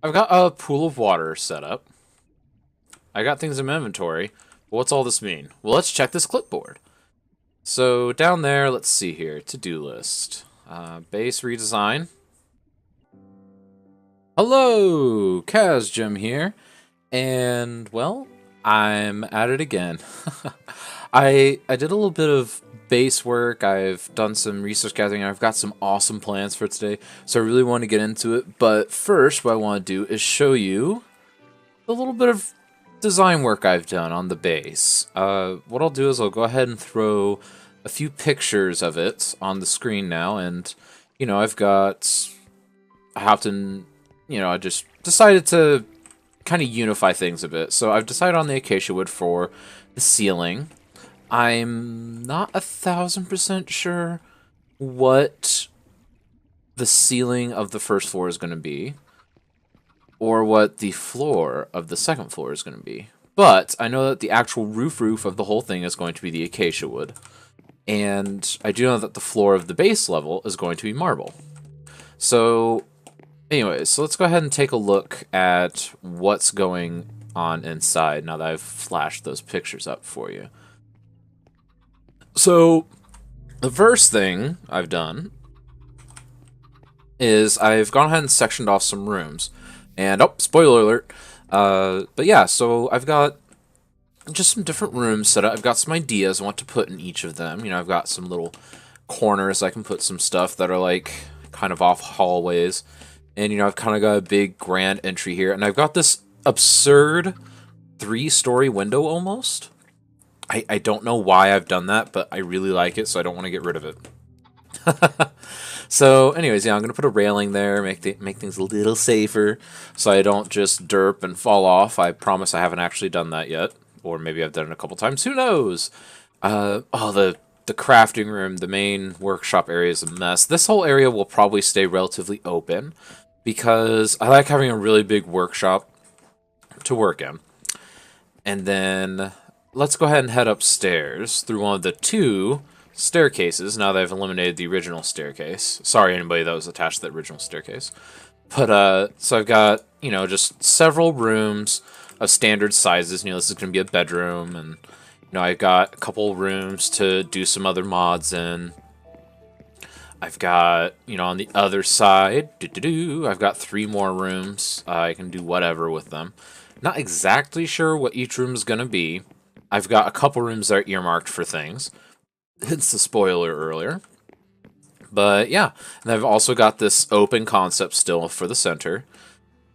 I've got a pool of water set up. I got things in my inventory. What's all this mean? Well, let's check this clipboard. So down there, let's see here. To-do list. Base redesign. Hello! Cazgem here. And, well, I'm at it again. I did a little bit of base work. I've done some resource gathering. I've got some awesome plans for today. So I really want to get into it. But first, what I want to do is show you a little bit of design work I've done on the base. What I'll do is I'll go ahead and throw a few pictures of it on the screen now, and I've got I have to I just decided to kind of unify things a bit. So I've decided on the acacia wood for the ceiling. I'm not 1,000% sure what the ceiling of the first floor is going to be, or what the floor of the second floor is going to be. But I know that the actual roof of the whole thing is going to be the acacia wood. And I do know that the floor of the base level is going to be marble. So, anyways, so let's go ahead and take a look at what's going on inside now that I've flashed those pictures up for you. So, the first thing I've done is I've gone ahead and sectioned off some rooms. And, oh, spoiler alert. But yeah, so I've got just some different rooms set up. I've got some ideas I want to put in each of them. I've got some little corners I can put some stuff that are like kind of off hallways. And, I've kind of got a big grand entry here. And I've got this absurd 3-story window almost. I don't know why I've done that, but I really like it, so I don't want to get rid of it. So, anyways, yeah, I'm gonna put a railing there, make things a little safer, so I don't just derp and fall off. I promise I haven't actually done that yet, or maybe I've done it a couple times. Who knows? Oh, the crafting room, the main workshop area is a mess. This whole area will probably stay relatively open because I like having a really big workshop to work in. And then let's go ahead and head upstairs through one of the two staircases now that I've eliminated the original staircase. Sorry, anybody that was attached to the original staircase. But, so I've got, just several rooms of standard sizes. This is going to be a bedroom, and, I've got a couple rooms to do some other mods in. I've got, on the other side, I've got 3 more rooms. I can do whatever with them. Not exactly sure what each room is going to be. I've got a couple rooms that are earmarked for things. Hence the spoiler earlier. But yeah, and I've also got this open concept still for the center.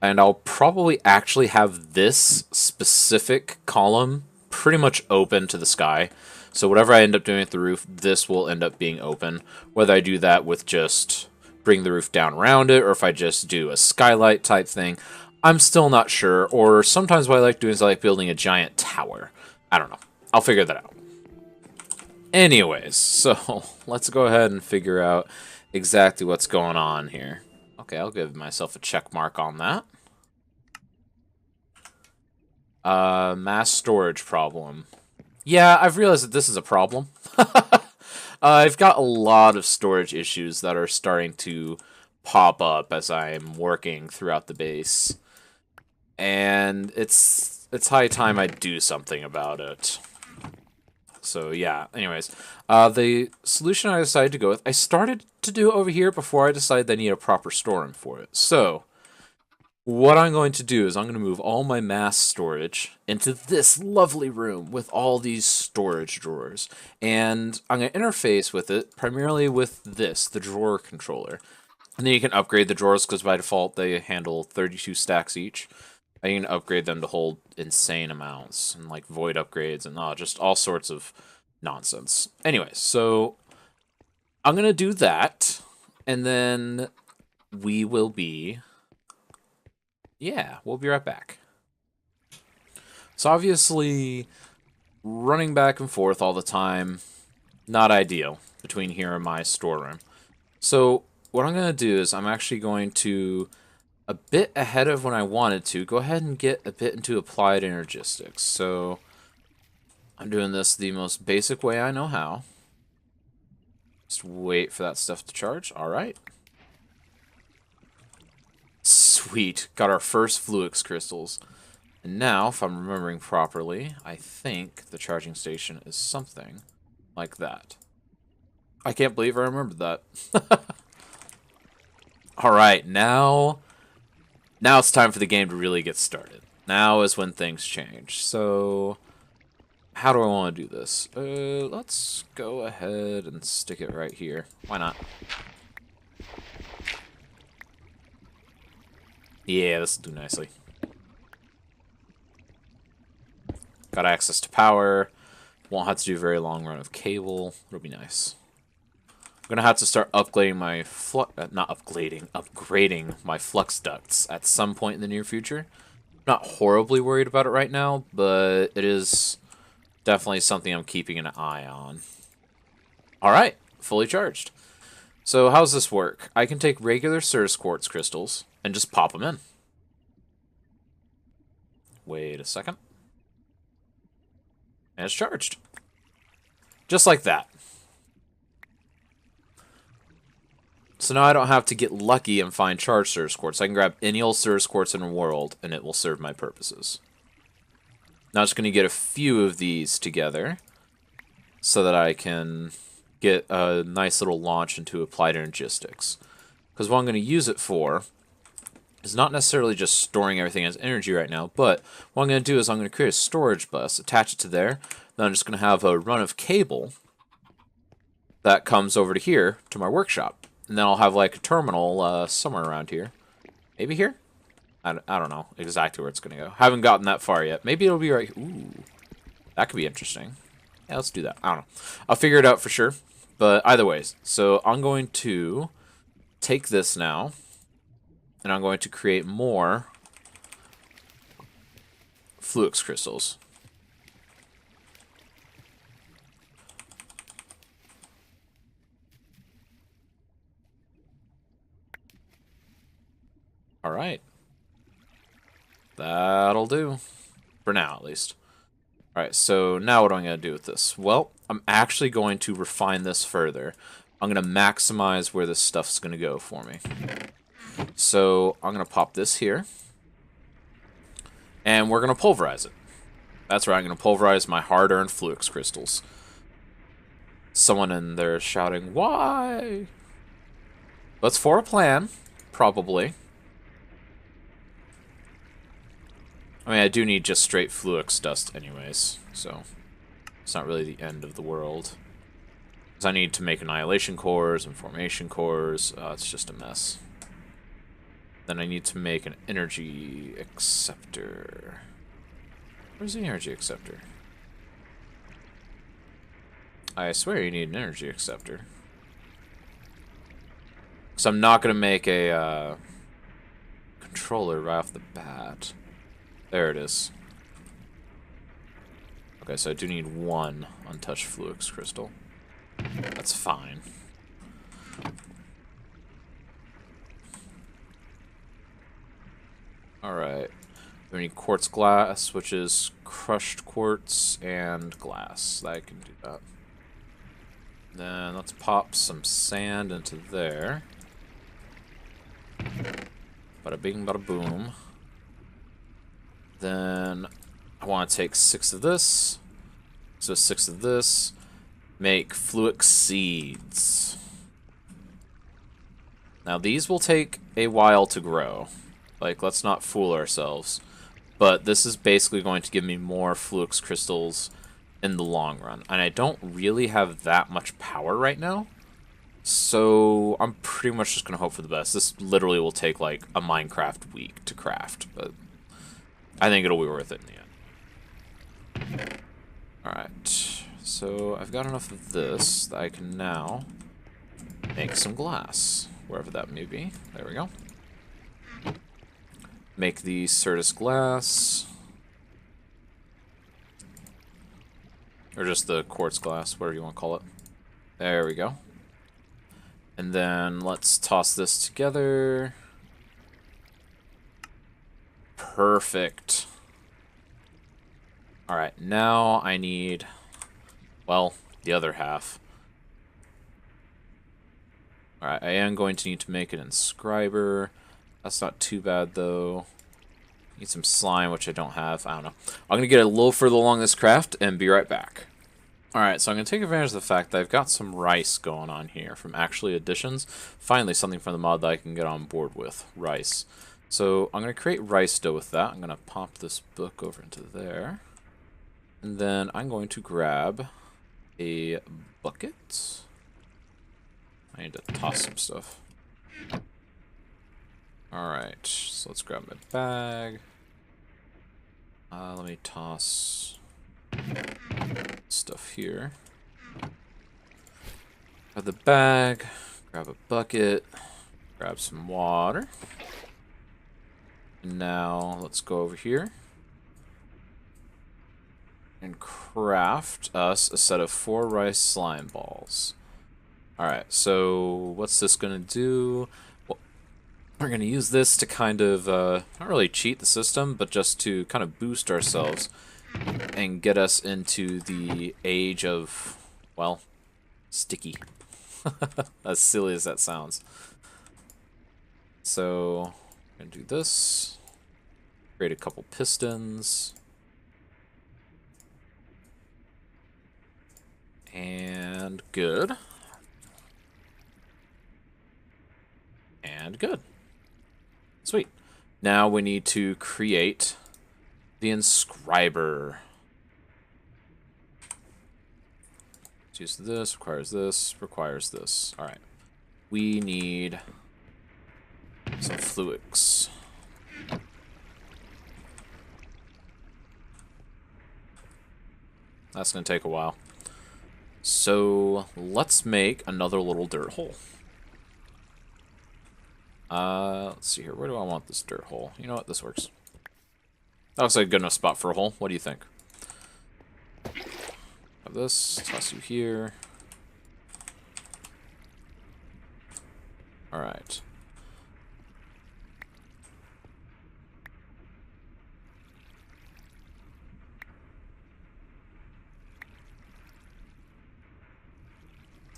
And I'll probably actually have this specific column pretty much open to the sky. So whatever I end up doing at the roof, this will end up being open. Whether I do that with just bring the roof down around it, or if I just do a skylight type thing, I'm still not sure. Or sometimes what I like doing is I like building a giant tower. I don't know. I'll figure that out. Anyways, so let's go ahead and figure out exactly what's going on here. Okay, I'll give myself a check mark on that. Mass storage problem. Yeah, I've realized that this is a problem. I've got a lot of storage issues that are starting to pop up as I'm working throughout the base. And it's high time I do something about it. So yeah, anyways, the solution I decided to go with, I started to do it over here before I decided I need a proper storeroom for it. So what I'm going to do is I'm going to move all my mass storage into this lovely room with all these storage drawers. And I'm going to interface with it primarily with this, the drawer controller. And then you can upgrade the drawers because by default they handle 32 stacks each. I can upgrade them to hold insane amounts, and like void upgrades and just all sorts of nonsense. Anyways, so I'm going to do that, and then we will be... Yeah, we'll be right back. So obviously, running back and forth all the time, not ideal between here and my storeroom. So what I'm going to do is I'm actually going to, a bit ahead of when I wanted to, go ahead and get a bit into applied energistics. So I'm doing this the most basic way I know how. Just wait for that stuff to charge. All right. Sweet. Got our first Fluix crystals. And now, if I'm remembering properly, I think the charging station is something like that. I can't believe I remembered that. Alright, now it's time for the game to really get started. Now is when things change. So, how do I want to do this? Let's go ahead and stick it right here. Why not? Yeah, this will do nicely. Got access to power. Won't have to do a very long run of cable. It'll be nice. I'm gonna have to start upgrading my upgrading my flux ducts at some point in the near future. Not horribly worried about it right now, but it is definitely something I'm keeping an eye on. Alright, fully charged. So how's this work? I can take regular Cirrus Quartz crystals and just pop them in. Wait a second. And it's charged. Just like that. So now I don't have to get lucky and find charged Cirrus Quartz. I can grab any old Cirrus Quartz in the world, and it will serve my purposes. Now I'm just going to get a few of these together so that I can get a nice little launch into Applied Energistics. Because what I'm going to use it for is not necessarily just storing everything as energy right now, but what I'm going to do is I'm going to create a storage bus, attach it to there, then I'm just going to have a run of cable that comes over to here, to my workshop. And then I'll have like a terminal somewhere around here. Maybe here? I don't know exactly where it's going to go. Haven't gotten that far yet. Maybe it'll be right... Ooh. That could be interesting. Yeah, let's do that. I don't know. I'll figure it out for sure. But either ways. So I'm going to take this now. And I'm going to create more Fluix crystals. Alright. That'll do. For now, at least. Alright, so now what am I going to do with this? Well, I'm actually going to refine this further. I'm going to maximize where this stuff's going to go for me. So, I'm going to pop this here. And we're going to pulverize it. That's right, I'm going to pulverize my hard-earned Fluix crystals. Someone in there shouting, why? That's for a plan, probably. I mean, I do need just straight Fluix dust anyways, so it's not really the end of the world. Because I need to make annihilation cores and formation cores. It's just a mess. Then I need to make an energy acceptor. Where's the energy acceptor? I swear you need an energy acceptor. So I'm not going to make a controller right off the bat. There it is. Okay, so I do need one untouched Fluix crystal. That's fine. Alright. We need quartz glass, which is crushed quartz and glass. I can do that. Then let's pop some sand into there. Bada bing, bada boom. Then I want to take 6 of this. So 6 of this. Make Fluix seeds. Now these will take a while to grow. Like, let's not fool ourselves. But this is basically going to give me more Fluix crystals in the long run. And I don't really have that much power right now. So I'm pretty much just going to hope for the best. This literally will take like a Minecraft week to craft. But I think it'll be worth it in the end. Alright. So I've got enough of this that I can now make some glass. Wherever that may be. There we go. Make the Certus glass. Or just the quartz glass, whatever you want to call it. There we go. And then let's toss this together. Perfect. Alright, now I need, well, the other half. Alright, I am going to need to make an inscriber. That's not too bad, though. Need some slime, which I don't have. I don't know. I'm going to get a little further along this craft and be right back. Alright, so I'm going to take advantage of the fact that I've got some rice going on here from actually additions. Finally, something from the mod that I can get on board with. Rice. So I'm going to create rice dough with that. I'm going to pop this book over into there. And then I'm going to grab a bucket. I need to toss some stuff. Alright, so let's grab my bag. Let me toss stuff here. Grab the bag, grab a bucket, grab some water. And now let's go over here and craft us a set of 4 rice slime balls. Alright, so what's this gonna do? Well, we're gonna use this to kind of, not really cheat the system, but just to kind of boost ourselves and get us into the age of, well, sticky. As silly as that sounds. So, I'm gonna do this. Create a couple pistons. And good. And good. Sweet. Now we need to create the inscriber. Let's use this, requires this. Alright. We need some fluix. That's going to take a while. So, let's make another little dirt hole. Let's see here. Where do I want this dirt hole? You know what? This works. That looks like a good enough spot for a hole. What do you think? Have this. Toss you here. Alright.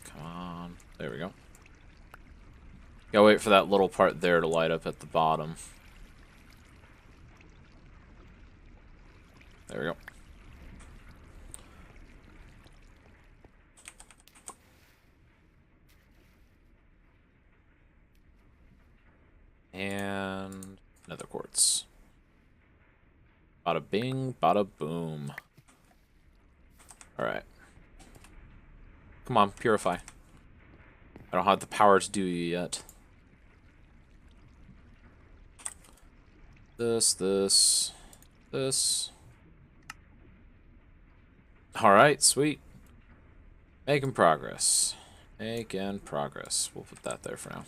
Come on. There we go. Gotta wait for that little part there to light up at the bottom. There we go. And nether quartz. Bada bing, bada boom. Alright. Come on, purify. I don't have the power to do you yet. This. Alright, sweet. Making progress. Making progress. We'll put that there for now.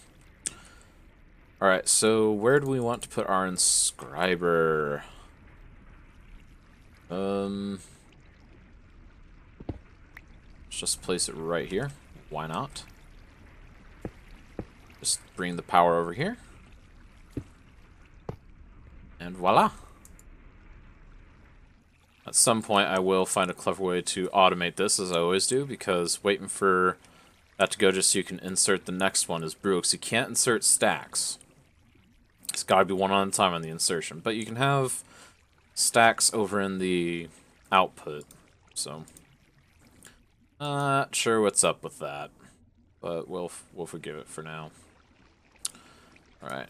Alright, so where do we want to put our inscriber? Let's just place it right here. Why not? Just bring the power over here. And voila. At some point I will find a clever way to automate this, as I always do, because waiting for that to go just so you can insert the next one is brutal, because you can't insert stacks. It's gotta be one at a time on the insertion. But you can have stacks over in the output, so not sure what's up with that, but we'll forgive it for now. Alright,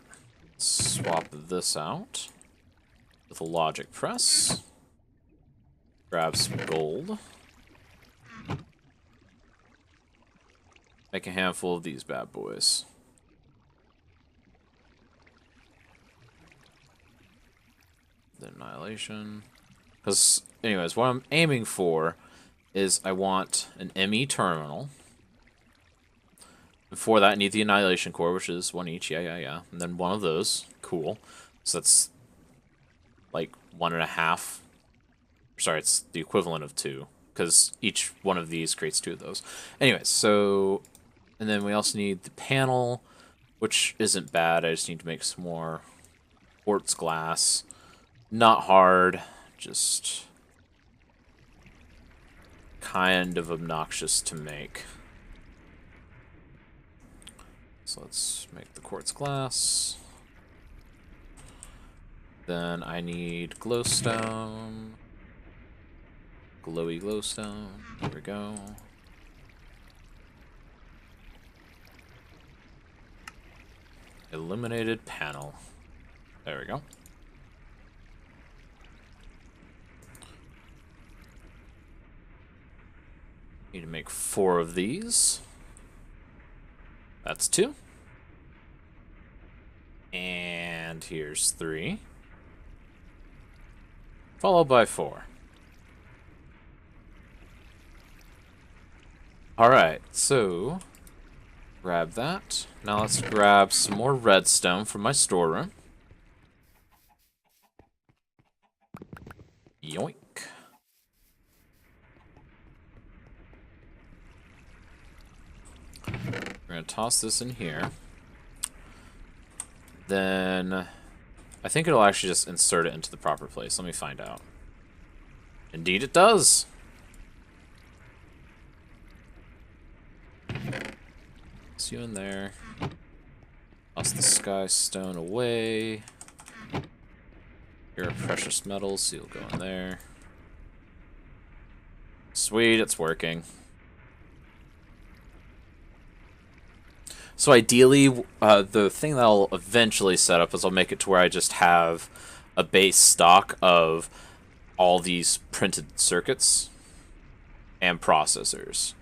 swap this out with a logic press. Grab some gold. Make a handful of these bad boys. The annihilation. Because, anyways, what I'm aiming for is I want an ME terminal. Before that, I need the annihilation core, which is one each. Yeah. And then one of those. Cool. So that's like 1.5. Sorry, it's the equivalent of 2, because each one of these creates 2 of those. Anyways, so, and then we also need the panel, which isn't bad. I just need to make some more quartz glass. Not hard, just kind of obnoxious to make. So let's make the quartz glass. Then I need glowstone. Glowy glowstone. There we go. Illuminated panel. There we go. Need to make 4 of these. That's 2. And here's 3. Followed by 4. Alright, so grab that. Now let's grab some more redstone from my storeroom. Yoink. We're going to toss this in here. Then I think it'll actually just insert it into the proper place. Let me find out. Indeed it does. It's you in there. Toss the sky stone away. Here are precious metals, so you'll go in there. Sweet, it's working. So ideally, the thing that I'll eventually set up is I'll make it to where I just have a base stock of all these printed circuits and processors.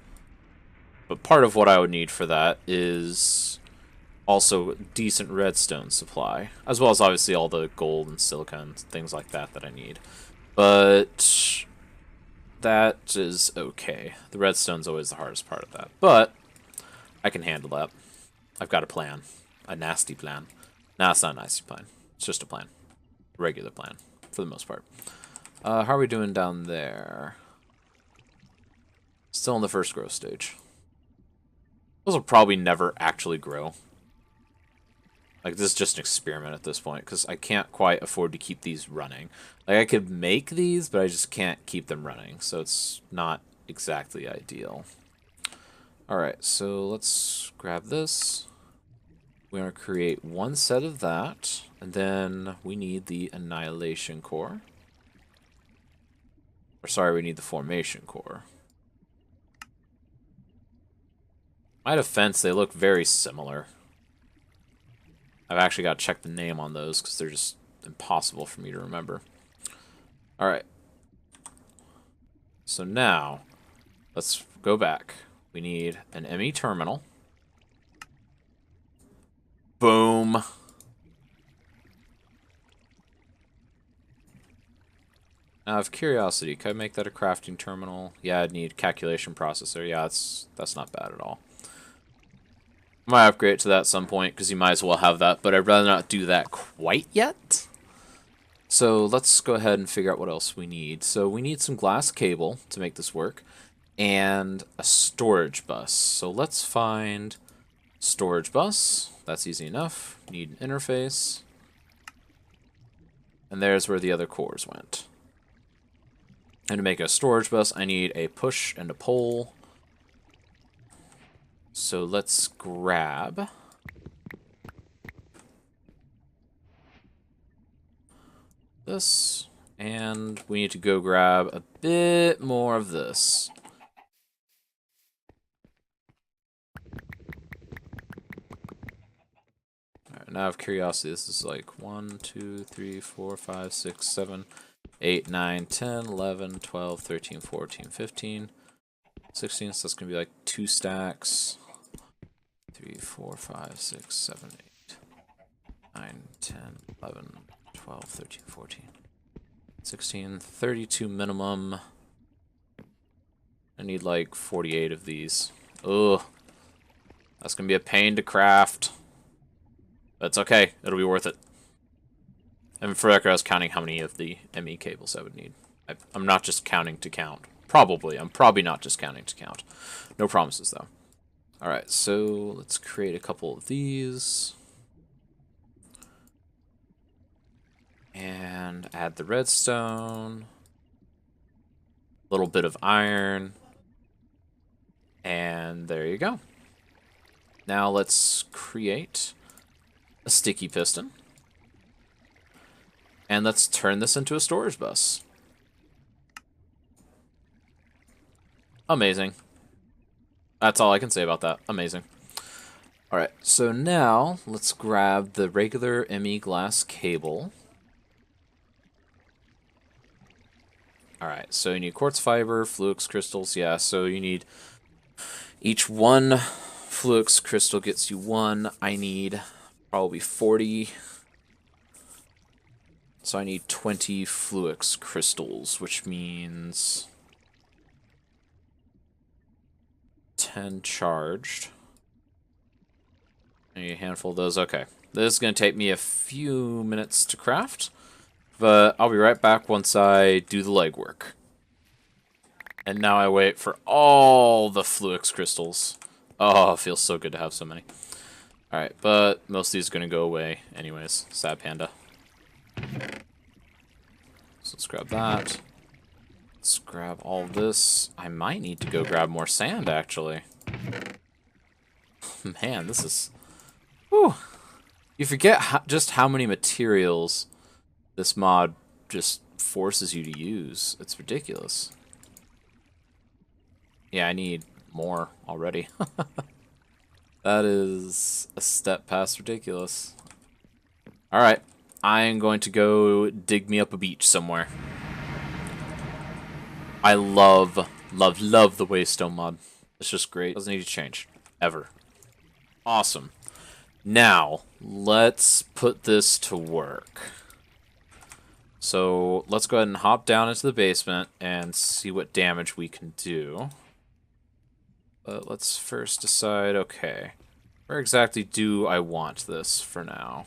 But part of what I would need for that is also decent redstone supply, as well as obviously all the gold and silicon, things like that I need. But that is okay. The redstone's always the hardest part of that. But I can handle that. I've got a plan. A nasty plan. Nah, it's not a nasty plan. It's just a plan. A regular plan, for the most part. How are we doing down there? Still in the first growth stage. Those will probably never actually grow. Like, this is just an experiment at this point, because I can't quite afford to keep these running. Like, I could make these, but I just can't keep them running, so it's not exactly ideal. Alright, so let's grab this. We're going to create 1 set of that, and then we need the annihilation core. Or sorry, we need the formation core. My defense, they look very similar. I've actually got to check the name on those because they're just impossible for me to remember. Alright. So now, let's go back. We need an ME terminal. Boom. Now, out of curiosity, could I make that a crafting terminal? Yeah, I'd need calculation processor. Yeah, that's not bad at all. Might upgrade it to that at some point, because you might as well have that, but I'd rather not do that quite yet. So let's go ahead and figure out what else we need. So we need some glass cable to make this work, and a storage bus. So let's find storage bus. That's easy enough. Need an interface. And there's where the other cores went. And to make a storage bus, I need a push and a pull. So let's grab this, and we need to go grab a bit more of this. Alright, now out of curiosity, this is like 1, 2, 3, 4, 5, 6, 7, 8, 9, 10, 11, 12, 13, 14, 15, 16, so that's going to be like 2 stacks. 3, 4, 5, 6, 7, 8, 9, 10, 11, 12, 13, 14, 16, 32 minimum. I need like 48 of these. Ugh. That's going to be a pain to craft. But it's okay. It'll be worth it. And for the record, I was counting how many of the ME cables I would need. I'm not just counting to count. Probably. I'm probably not just counting to count. No promises, though. Alright, so let's create a couple of these. And add the redstone. A little bit of iron. And there you go. Now let's create a sticky piston. And let's turn this into a storage bus. Amazing. That's all I can say about that. Amazing. Alright, so now let's grab the regular ME glass cable. Alright, so you need quartz fiber, fluix crystals, yeah, so you need each one fluix crystal gets you one. I need probably 40. So I need 20 fluix crystals, which means 10 charged. I need a handful of those. Okay. This is going to take me a few minutes to craft, but I'll be right back once I do the legwork. And now I wait for all the fluix crystals. Oh, it feels so good to have so many. Alright, but most of these are going to go away anyways. Sad panda. So let's grab that. Let's grab all this. I might need to go grab more sand, actually. Man, this is... Whew. You forget just how many materials this mod just forces you to use. It's ridiculous. Yeah, I need more already. That is a step past ridiculous. Alright, I am going to go dig me up a beach somewhere. I love the Waystone mod. It's just great. Doesn't need to change. Ever. Awesome. Now, let's put this to work. So, let's go ahead and hop down into the basement and see what damage we can do. But let's first decide, okay, where exactly do I want this for now?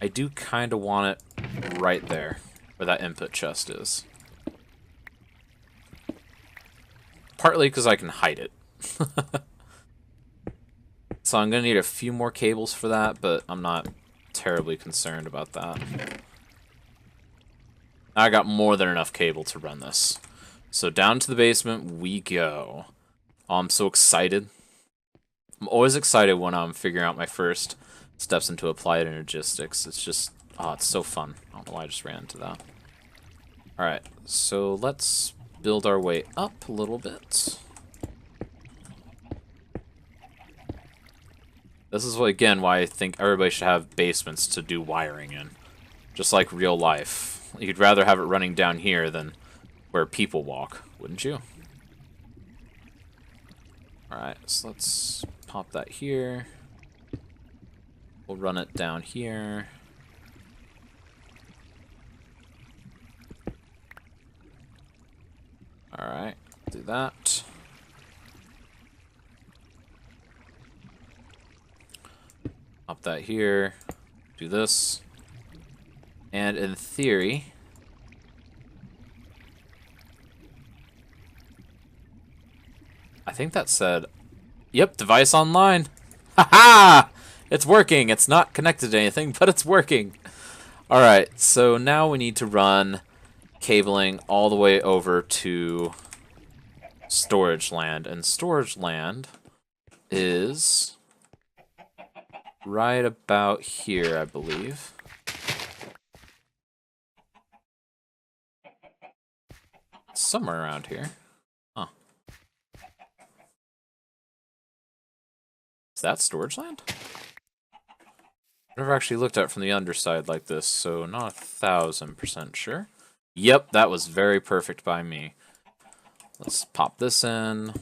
I do kind of want it right there, where that input chest is. Partly because I can hide it. So I'm going to need a few more cables for that, but I'm not terribly concerned about that. I got more than enough cable to run this. So down to the basement we go. Oh, I'm so excited. I'm always excited when I'm figuring out my first steps into applied energistics. It's just, oh, it's so fun. I don't know why I just ran into that. Alright, so let's build our way up a little bit. This is, again, why I think everybody should have basements to do wiring in. Just like real life. You'd rather have it running down here than where people walk, wouldn't you? Alright, so let's pop that here. We'll run it down here. Alright, do that. Pop that here. Do this. And in theory... I think that said... Yep, device online. Haha! It's working. It's not connected to anything, but it's working. Alright, so now we need to run cabling all the way over to storage land. And storage land is right about here, I believe. Somewhere around here. Huh. Is that storage land? I've never actually looked at it from the underside like this, so not 1000% sure. Yep, that was very perfect by me. Let's pop this in.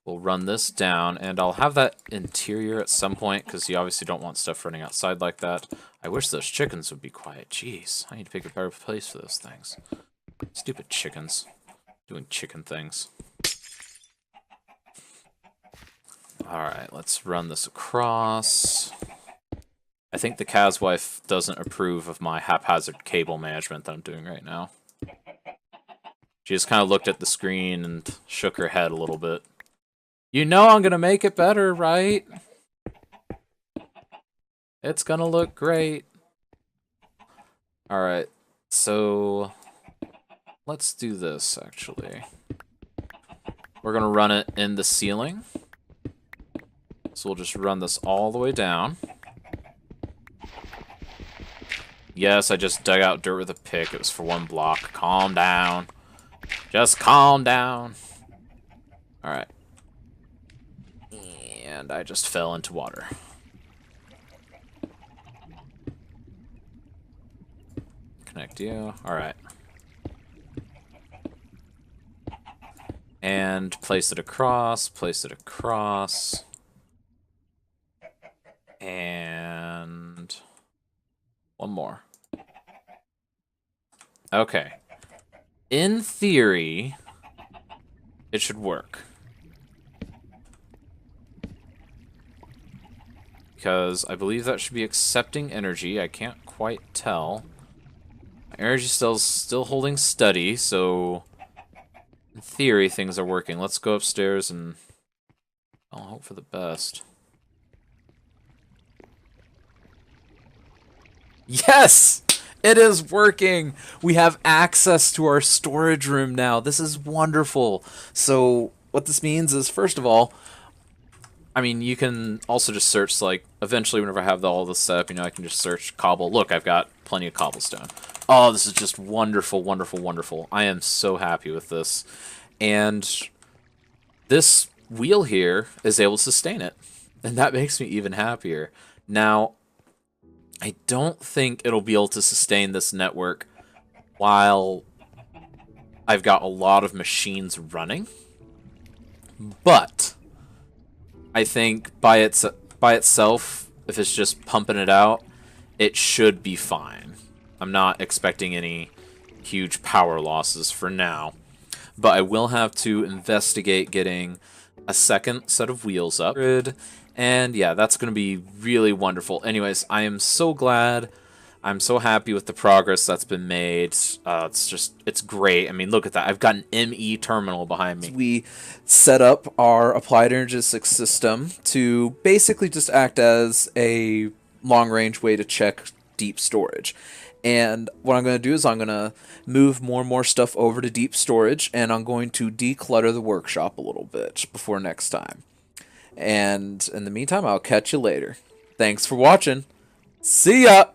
We'll run this down, and I'll have that interior at some point, because you obviously don't want stuff running outside like that. I wish those chickens would be quiet. Jeez, I need to pick a better place for those things. Stupid chickens. Doing chicken things. Alright, let's run this across. I think the Caz wife doesn't approve of my haphazard cable management that I'm doing right now. She just kind of looked at the screen and shook her head a little bit. You know I'm gonna make it better, right? It's gonna look great. Alright, so let's do this, actually. We're gonna run it in the ceiling. So we'll just run this all the way down. Yes, I just dug out dirt with a pick. It was for 1 block. Calm down. Just calm down. Alright. And I just fell into water. Connect you. Alright. And place it across. Place it across. And 1 more. Okay. In theory, it should work. Because I believe that should be accepting energy. I can't quite tell. My energy still holding steady, so in theory things are working. Let's go upstairs and I'll hope for the best. Yes! It is working! We have access to our storage room now. This is wonderful. So what this means is, first of all, I mean, you can also just search, like, eventually whenever I have all this set up, you know, I can just search cobble. Look, I've got plenty of cobblestone. Oh, this is just wonderful, wonderful, wonderful. I am so happy with this. And this wheel here is able to sustain it. And that makes me even happier. Now, I don't think it'll be able to sustain this network while I've got a lot of machines running. But I think by itself, if it's just pumping it out, it should be fine. I'm not expecting any huge power losses for now. But I will have to investigate getting a second set of wheels up. And yeah, that's going to be really wonderful. Anyways, I am so glad. I'm so happy with the progress that's been made. It's great. I mean, look at that. I've got an ME terminal behind me. We set up our applied energistics system to basically just act as a long-range way to check deep storage. And what I'm going to do is I'm going to move more and more stuff over to deep storage, and I'm going to declutter the workshop a little bit before next time. And in the meantime, I'll catch you later. Thanks for watching. See ya!